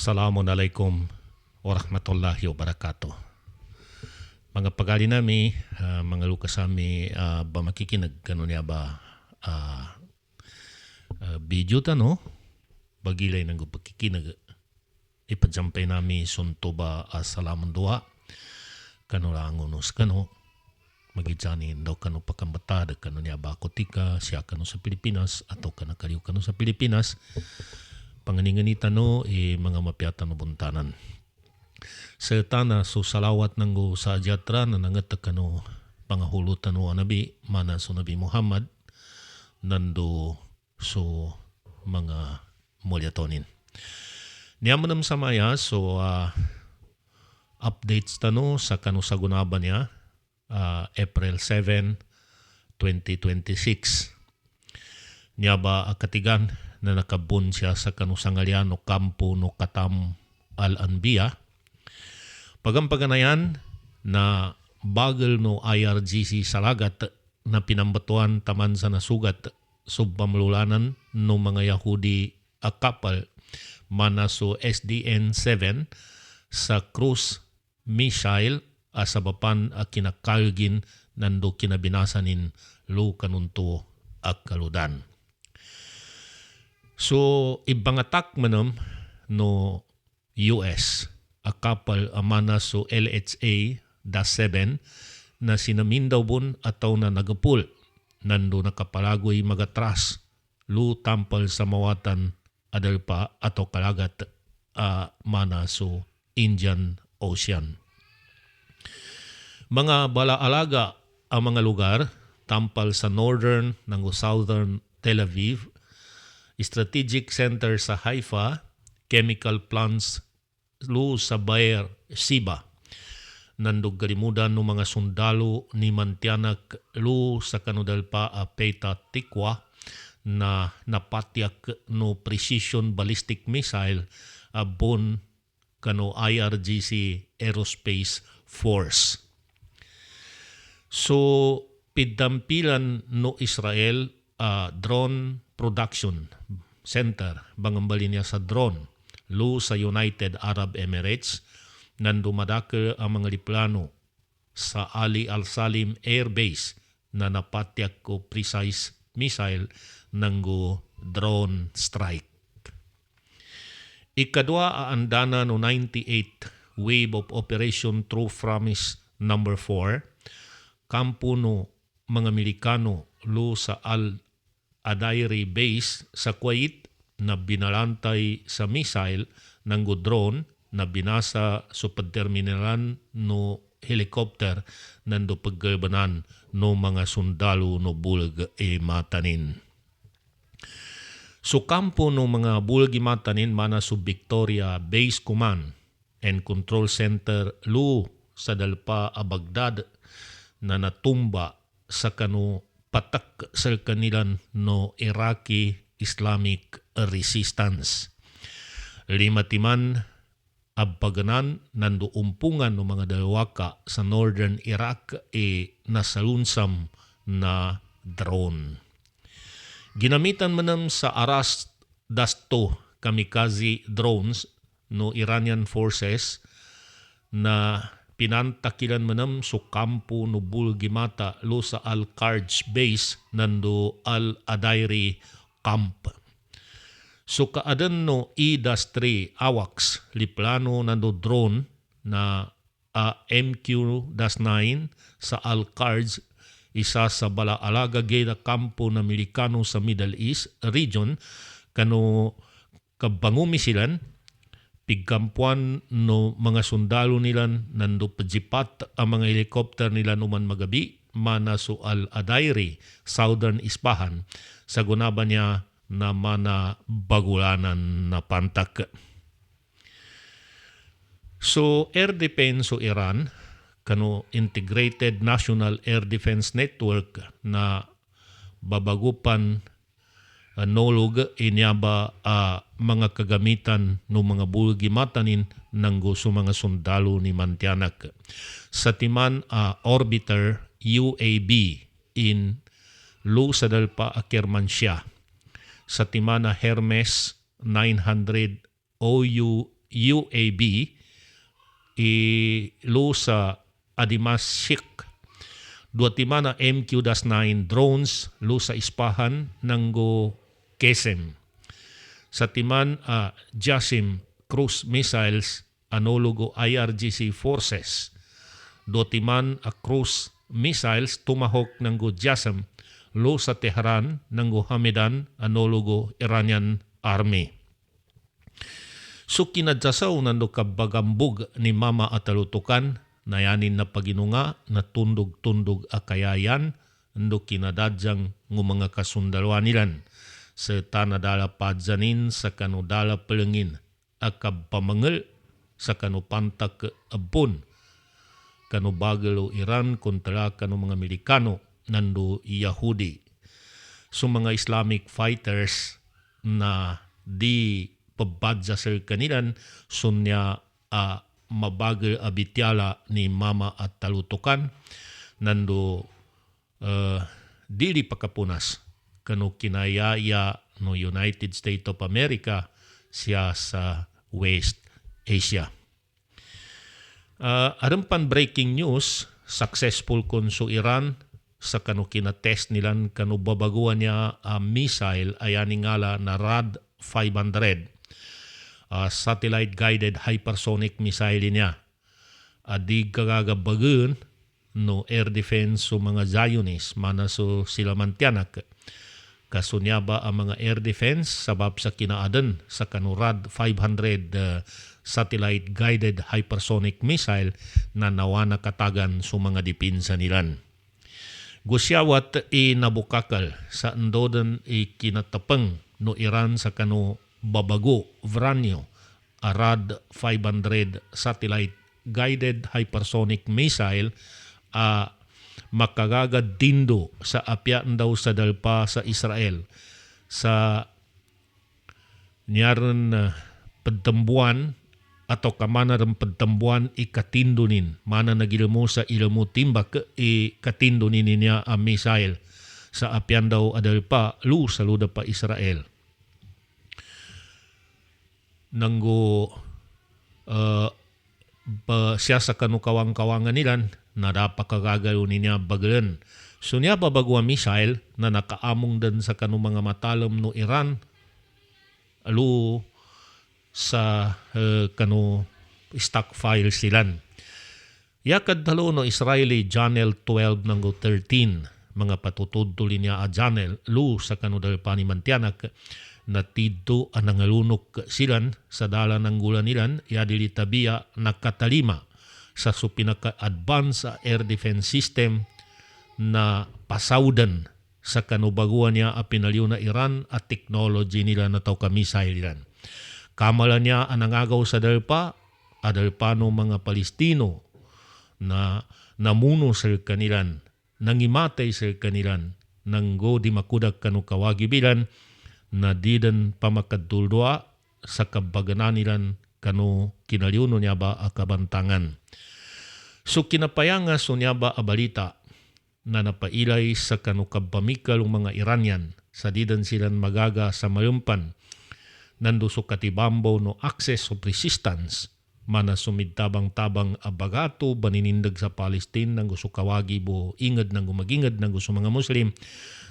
Assalamualaikum warahmatullahi wabarakatuh. Mga pagali nami, mga lukas sami ba makikinag kano niya ba video tano bagilay nang pakikinag ipadyampay nami sunto ba salamun dua kano langunus kano magidjanin daw kano pakambata kano niya ba kotika siya kano sa Pilipinas atau kanakaliw kano sa Pilipinas panganinganita no mga mapiatan no buntanan. Sa tana so salawat nanggo sa jatra na nangatak kano pangahulutan no anabi mana so Nabi Muhammad nando so mga mulyatonin. Niyamanam sa maya so updates tano sa kano sa gunaba niya April 7, 2026. Niya ba katigan na nakabun siya sa kanusangalyan no kampo no Katam al-Anbiya. Pagampaganayan na bagal no IRGC salagat na pinambatuan taman sa nasugat subpamlulanan no mga Yahudi akapal mana so SDN-7 sa cruise missile asabapan kinakalgin nando kinabinasanin lo kanunto akaludan. So, ibang attack manam no US, a couple amana so LHA-7 na sinamindaw bun ataw na nagapul, nando nakapalagoy magatras, lu tampal sa mawatan adalpa atau kalagat mana so Indian Ocean. Mga balaalaga ang mga lugar, tampal sa northern ng southern Tel Aviv, strategic center sa Haifa, chemical plants lu sa Be'er Sheba. Nandog galimudan no mga sundalo ni Mantianak lu sa kanudalpa Petah Tikwa na napatyak no precision ballistic missile abon kano IRGC Aerospace Force. So pidampilan no Israel drone production center bangambali niya sa drone lu sa United Arab Emirates nando madakil ang mga liplano sa Ali Al-Salim Air Base na napatyak ko precise missile nanggo drone strike. Ikadwa aandana no 98 Wave of Operation True Promise number 4 kampo no mga Amerikano lu sa Al-Adairi Base sa Kuwait na binalantay sa missile ng drone na binasa sa pagterminalan no helicopter nando paggabanan no mga sundalo no bulag matanin. So kampo no mga bulag matanin mana sa Victoria Base Command and Control Center lu sa dalpa Baghdad na natumba sa kano patak sa kanilan no Iraqi Islamic Resistance. Limatiman abpaganan nando umpungan no mga dalawaka sa northern Iraq nasalunsam na drone. Ginamitan manam sa Aras Dasto kamikaze drones no Iranian forces na pinantakilan manam so kampo no Bulgimata lo sa Al-Qarj Base nando Al-Adairi Camp. So kaadan no E-3 AWACS liplano nando drone na MQ-9 sa Al-Qarj isa sa balaalaga gay na kampo na Amerikano sa Middle East region kano kabangumisilan pigkampuan no mga sundalo nila nando pajipat ang mga helicopter nila numan magabi mana so Al-Adairi Southern Ispahan sa gunaba niya na mana bagulanan na pantak. So Air Defense o Iran kano Integrated National Air Defense Network na babagupan nolog inyaba mga kagamitan no mga bulgi matanin nanggo so mga sundalo ni Mantianak. Sa timan orbiter UAB in Lu sa dalpa Kermanshah. Sa timana Hermes 900 OU UAB ilo sa Adimashik. Dua timana MQ-9 drones lo sa Ispahan nanggo Kesem. Sa timan Jasim cruise missiles anulugo IRGC forces. Dua timan cruise missiles Tomahawk nanggo Jasim lo sa Tehran nanggo Hamadan anulugo Iranian Army. So kinadyasaw nando kabagambog ni Mama Atalutukan nayanin na paginunga na tundog-tundog akayayan ando kinadadyang ng mga kasundalwa nilan sa tanadala padzanin sa kanudala pelengin akab pamangel sa kanupantak abon kanubagalo Iran kontra kanu mga Amerikano nando Yahudi. So mga Islamic fighters na di pabadza sa kanilan sunya mabagal abityala ni Mama at Talutukan nando dili pakapunas kanu kinayaya no United States of America siya sa West Asia. Arampan breaking news, successful kon so Iran sa kanu kinatest nilan kanu babaguan niya missile ayani ngala na RAD 500. Satellite-guided hypersonic missile niya. Di kagagabagun no air defense so mga Zionist mana so sila mantianak. Kasunya ba ang mga air defense sabab sa kinaadan sa kanurad 500 satellite-guided hypersonic missile na nawana katagan so mga dipinsa nilan. Gusyawat nabukakal sa andodan kinatapang no Iran sa kanu babago Vranyo RAD 500 satellite guided hypersonic missile makagagad dindo sa apyan daw sa dalpa sa Israel sa niyaran pagtambuan atau kamana ram pagtambuan ikatindunin mana nagilmo sa ilmo timbak ikatindunin niya ang missile sa apyan daw adalpa lu saluda pa Israel. Nanggo siya sa kanukawang-kawangan nilan na dapat kagagalo niya bagalan. So niya babagwa missile na nakaamong din sa kanu mga matalom no Iran alu sa kanu stockpile silan. Yakad dalo no Israeli Channel 12 nanggo 13 mga patutudto niya a channel lu sa kanu dalpa ni Mantianak na tidto ang nangalunok silan sa dala ng gulan nilan yadili tabiya nakatalima sa pinaka-advance air defense system na pasaudan sa kanubaguan niya a pinaliw na Iran at technology nila na tawag missile nilan. Kamala niya ang nangagaw sa dalpa, adalpano mga Palestino na namuno sa kanilan, nangimatay sa kanilan, nanggo di makudak kanu kawagibilan, na didan pamakaduldoa sa kabaganan nilan kanu kinaliuno niya ba a kabantangan. So kinapayanga so niya ba a balita na napailay sa kanu kabamikal mga Iranian sa didan silan magaga sa mayumpan nando so katibambaw no access of resistance mana sumidtabang-tabang abagato baninindag sa Palestine nang gusto kawagi bo ingad nang gumagingad nang gusto mga Muslim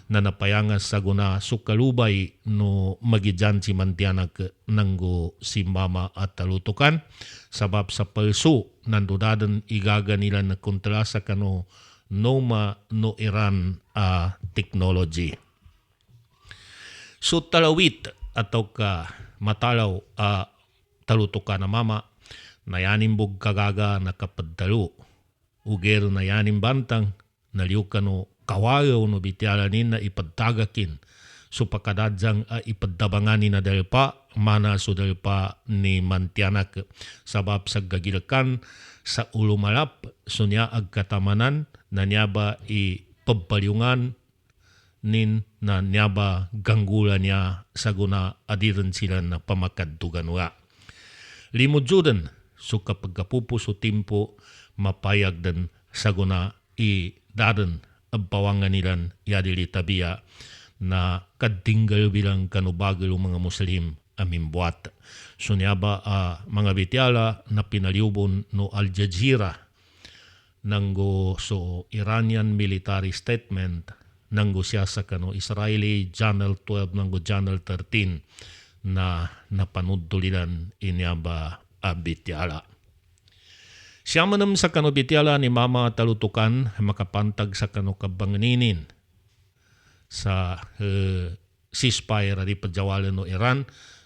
na napayangas sa guna sukalubay no magidyan si Mantianak nanggo si Mama at Talutukan sabab sa palso nandudadan igaga nila na kontra sa kano Noma no Iran technology. So talawit atau ka matalaw Talutukan na Mama nayanimbog kagaga nakapadalo ugero nayanim bantang naliw kano kawayaw no bityalanin na ipadtagakin so pakadadyang ipaddabanganin na dalpa mana so dalpa ni Mantianak sabab sa gagilkan sa ulumalap so niya agkatamanan na niya ba ipagpalyungan nin na niya ba ganggulan niya sa guna adiran sila na pamakadtugan wa. Limudjudan so kapag kapupo so timpo mapayag din sa guna dadan pawangan nilan yadili tabiya na kadtinggal bilang kanubagal mga Muslim amimbuat. Sunyaba mga bityala na pinaliubon no Al Jazeera nanggo so Iranian military statement nanggo siya sa kano Israeli Channel 12 nanggo Channel 13 na napanudtulinan inyaba bityala. Siya manam sa kano bityala ni Mama talutukan makapantag sa kano kabanganinin sa ceasefire di pagjawalan no Iran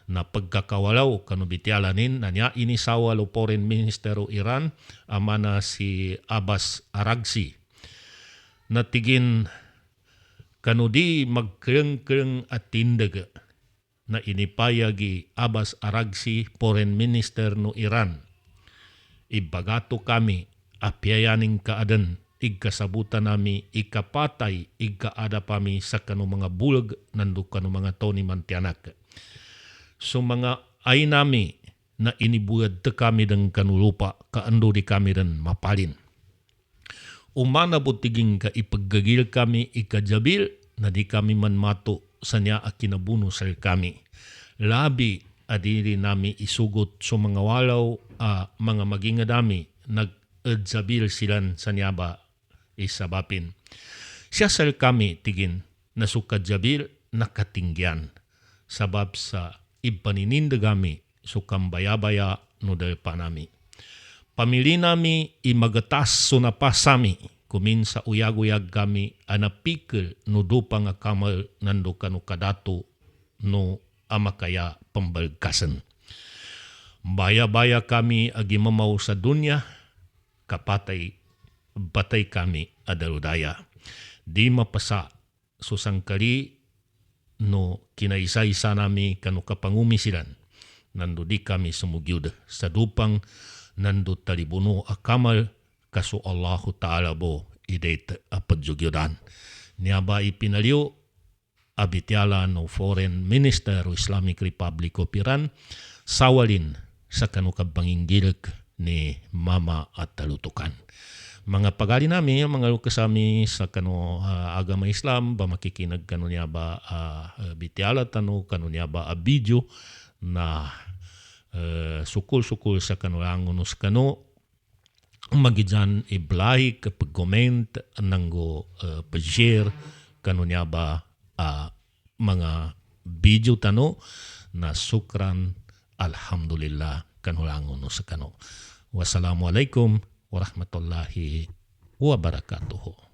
na pagkakawalaw kano bityalanin na niya inisawa lo Foreign Minister o Iran amana si Abbas Araghchi na tigin kano di magkreng-kreng at tindag na inipayagi Abbas Araghchi Foreign Minister no Iran. Ibagato kami apyayaning kaadan igkasabutan nami ikapatay igkaada pami sa kano mga bulag nando kano mga Tony Mantianak. So mga ay nami na inibuad ta kami ng kanulupa kaando di kami rin mapalin. Umana butiging ka ipaggagil kami ikajabil na di kami man mato sa niya a kinabunusal kami. Labi adiri nami isugot so mga walaw mga magingadami nag-adjabil silan sa niya ba isabapin. Siya sal kami tigin na sukadjabil nakatingyan sabab sa ipaninindagami sukam baya-baya no dal panami. Pamili nami imagatas so napasami kumin sa uyag-uyag kami anapikil no dupa nga kamal nando kano kadato no amakaya pambalkasan. Baya-baya kami agimamaw sa dunya kapatay batay kami adarudaya. Di mapasa susangkali no kinaisa-isa nami kano kapangumisilan nando di kami sumugyud sa dupang nando talibuno akamal kaso Allahu Ta'ala bo idait apadjugyudan. Niaba ipinaliw abityala no Foreign Minister o Islamic Republic of Iran sawalin sa kano kabanginggilag ni Mama at talutukan. Mga pagali nami, mga lukasami sa kano agama Islam, ba makikinag kano niya ba bityala tano, kano niya ba video na sukul-sukul sa kano langunos kano, magidyan i-like, pag-comment, nanggo pag-share, kano niya ba mga video tano na sukran, alhamdulillah, kano langunos kano. Wassalamualaikum warahmatullahi wabarakatuh.